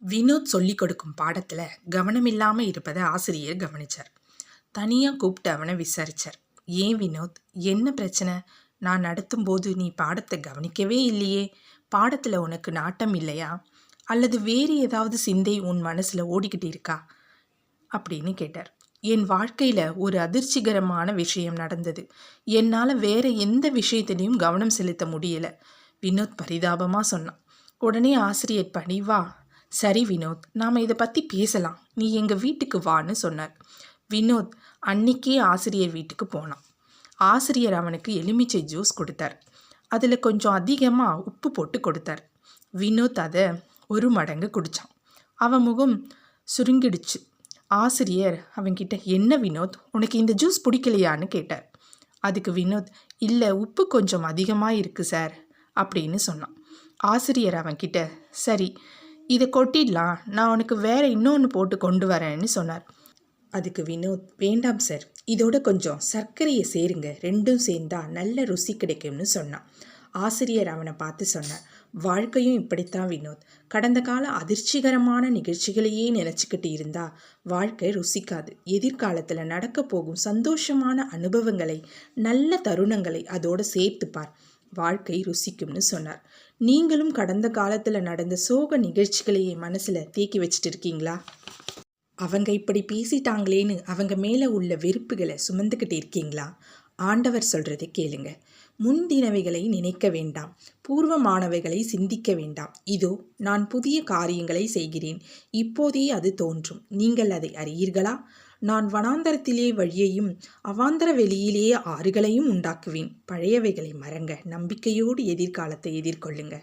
வினோத் சொல்லிக் கொடுக்கும் பாடத்துல கவனமில்லாம இருப்பதை ஆசிரியர் கவனிச்சார். தனியா கூப்பிட்டு அவனை விசாரிச்சார். ஏன் வினோத், என்ன பிரச்சனை? நான் நடத்தும் போது நீ பாடத்தை கவனிக்கவே இல்லையே. பாடத்துல உனக்கு நாட்டம் இல்லையா? அல்லது வேறு ஏதாவது சிந்தை உன் மனசுல ஓடிக்கிட்டு இருக்கா அப்படின்னு கேட்டார். என் வாழ்க்கையில ஒரு அதிர்ச்சிகரமான விஷயம் நடந்தது. என்னால வேற எந்த விஷயத்திலையும் கவனம் செலுத்த முடியல, வினோத் பரிதாபமா சொன்னான். உடனே ஆசிரியர் பணிவா, சரி வினோத், நாம் இதை பற்றி பேசலாம், நீ எங்கள் வீட்டுக்கு வான்னு சொன்னார். வினோத் அன்னைக்கே ஆசிரியர் வீட்டுக்கு போனான். ஆசிரியர் அவனுக்கு எலுமிச்சை ஜூஸ் கொடுத்தார். அதில் கொஞ்சம் அதிகமாக உப்பு போட்டு கொடுத்தார். வினோத் அதை ஒரு மடங்கு குடித்தான். அவன் முகம் சுருங்கிடுச்சு. ஆசிரியர் அவன்கிட்ட, என்ன வினோத், உனக்கு இந்த ஜூஸ் பிடிக்கலையான்னு கேட்டார். அதுக்கு வினோத், இல்லை, உப்பு கொஞ்சம் அதிகமாக இருக்குது சார் அப்படின்னு சொன்னான். ஆசிரியர் அவன்கிட்ட, சரி, இதை கொட்டிடலாம், நான் உனக்கு வேற இன்னொன்று போட்டு கொண்டு வரேன்னு சொன்னார். அதுக்கு வினோத், வேண்டாம் சார், இதோட கொஞ்சம் சர்க்கரையை சேருங்க, ரெண்டும் சேர்ந்தா நல்ல ருசி கிடைக்கும்னு சொன்னான். ஆசிரியர் அவனை பார்த்து சொன்னார், வாழ்க்கையும் இப்படித்தான் வினோத், கடந்த கால அதிர்ச்சிகரமான நிகழ்ச்சிகளையே நினச்சிக்கிட்டு இருந்தா வாழ்க்கை ருசிக்காது. எதிர்காலத்தில் நடக்க போகும் சந்தோஷமான அனுபவங்களை, நல்ல தருணங்களை அதோடு சேர்த்துப்பார், வாழ்க்கை ருசிக்கும்னு சொன்னார். நீங்களும் கடந்த காலத்தில் நடந்த சோக நிகழ்ச்சிகளையே மனசில் தேக்கி வச்சுட்டு இருக்கீங்களா? அவங்க இப்படி பேசிட்டாங்களேன்னு அவங்க மேலே உள்ள வெறுப்புகளை சுமந்துக்கிட்டு இருக்கீங்களா? ஆண்டவர் சொல்கிறதை கேளுங்க. முன்தினவைகளை நினைக்க வேண்டாம், பூர்வமானவைகளை சிந்திக்க வேண்டாம். இதோ நான் புதிய காரியங்களை செய்கிறேன், இப்போதே அது தோன்றும், நீங்கள் அதை அறியீர்களா? நான் வனாந்தரத்திலே வழியையும் அவாந்தர வெளியிலே ஆறுகளையும் உண்டாக்குவேன். பழையவைகளை மறங்க, நம்பிக்கையோடு எதிர்காலத்தை எதிர்கொள்ளுங்க.